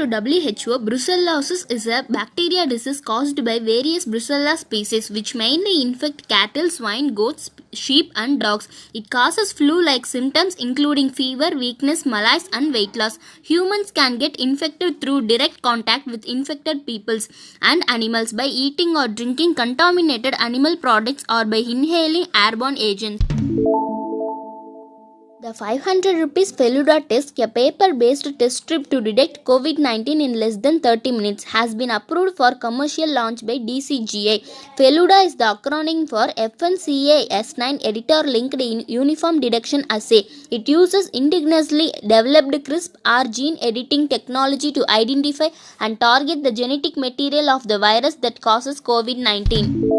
to WHO, brucellosis is a bacteria disease caused by various Brucella species which mainly infect cattle, swine, goats, sheep and dogs. It causes flu-like symptoms including fever, weakness, malaise and weight loss. Humans can get infected through direct contact with infected peoples and animals by eating or drinking contaminated animal products or by inhaling airborne agents. The 500 rupees Feluda test, a paper-based test strip to detect COVID-19 in less than 30 minutes, has been approved for commercial launch by DCGI. Feluda is the acronym for FNCA S9 Editor-Linked Uniform Detection Assay. It uses indigenously developed CRISPR gene editing technology to identify and target the genetic material of the virus that causes COVID-19.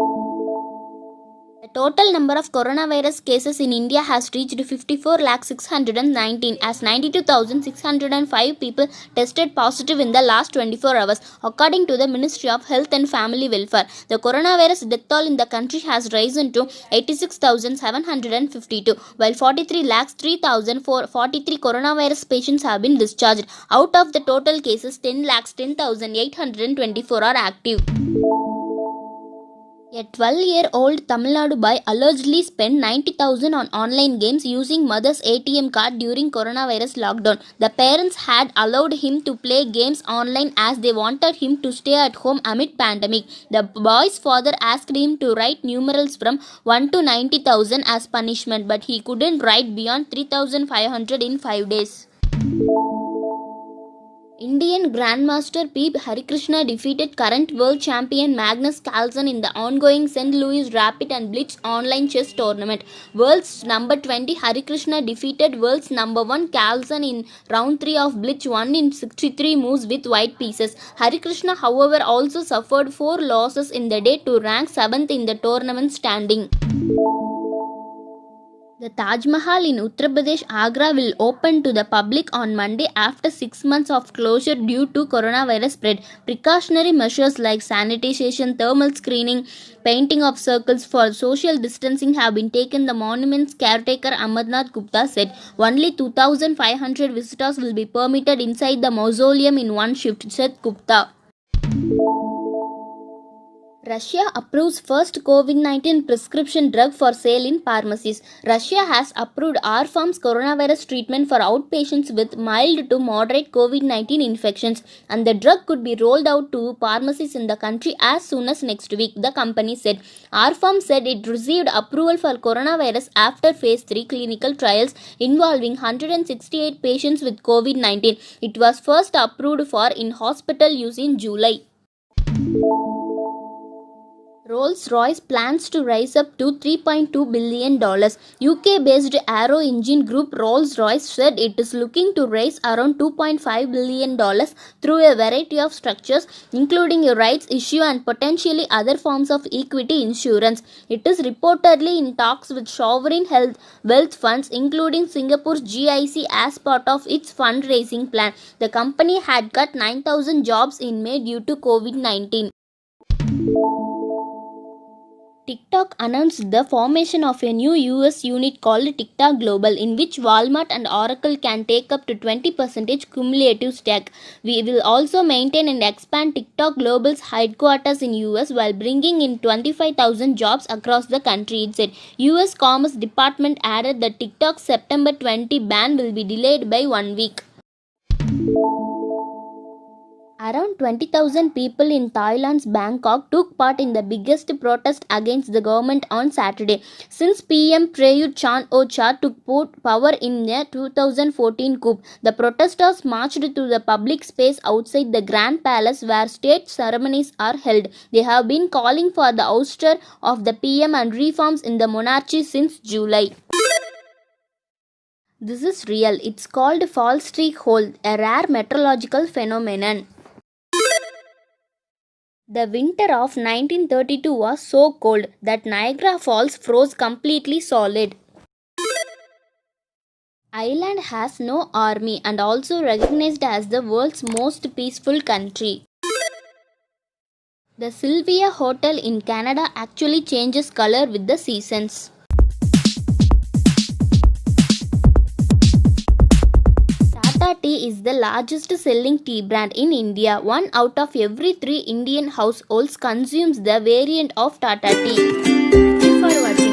The total number of coronavirus cases in India has reached 54,619,000 as 92,605 people tested positive in the last 24 hours, according to the Ministry of Health and Family Welfare. The coronavirus death toll in the country has risen to 86,752, while 43,03,043 coronavirus patients have been discharged. Out of the total cases, 10,10,824 are active. A 12-year-old Tamil Nadu boy allegedly spent 90,000 on online games using mother's ATM card during coronavirus lockdown. The parents had allowed him to play games online as they wanted him to stay at home amid pandemic. The boy's father asked him to write numerals from 1 to 90,000 as punishment, but he couldn't write beyond 3,500 in 5 days. Indian Grandmaster P. Harikrishna defeated current world champion Magnus Carlsen in the ongoing St. Louis Rapid and Blitz online chess tournament. World's number 20 Harikrishna defeated world's number 1 Carlsen in round 3 of Blitz 1 in 63 moves with white pieces. Harikrishna, however, also suffered 4 losses in the day to rank 7th in the tournament standing. The Taj Mahal in Uttar Pradesh, Agra will open to the public on Monday after 6 months of closure due to coronavirus spread. Precautionary measures like sanitization, thermal screening, painting of circles for social distancing have been taken, the monument's caretaker Amarnath Gupta said. Only 2,500 visitors will be permitted inside the mausoleum in one shift, said Gupta. Russia approves first COVID-19 prescription drug for sale in pharmacies. Russia has approved R-Pharm's coronavirus treatment for outpatients with mild to moderate COVID-19 infections, and the drug could be rolled out to pharmacies in the country as soon as next week, the company said. R-Pharm said it received approval for coronavirus after phase 3 clinical trials involving 168 patients with COVID-19. It was first approved for in-hospital use in July. Rolls-Royce plans to raise up to $3.2 billion. UK-based Aero Engine Group Rolls-Royce said it is looking to raise around $2.5 billion through a variety of structures, including a rights issue and potentially other forms of equity insurance. It is reportedly in talks with sovereign wealth funds, including Singapore's GIC, as part of its fundraising plan. The company had cut 9,000 jobs in May due to COVID-19. TikTok announced the formation of a new US unit called TikTok Global, in which Walmart and Oracle can take up to 20% cumulative stake. We will also maintain and expand TikTok Global's headquarters in US while bringing in 25,000 jobs across the country, it said. US Commerce Department added that TikTok's September 20 ban will be delayed by 1 week. Around 20,000 people in Thailand's Bangkok took part in the biggest protest against the government on Saturday since PM Prayut Chan-o-cha took power in the 2014 coup. The protesters marched to the public space outside the Grand Palace where state ceremonies are held. They have been calling for the ouster of the PM and reforms in the monarchy since July. This is real. It's called fall streak hole, a rare meteorological phenomenon. The winter of 1932 was so cold that Niagara Falls froze completely solid. Ireland has no army and also recognized as the world's most peaceful country. The Sylvia Hotel in Canada actually changes color with the seasons. Tata Tata Tea is the largest selling tea brand in India. 1 out of every 3 Indian households consumes the variant of Tata Tea. Thank you for watching.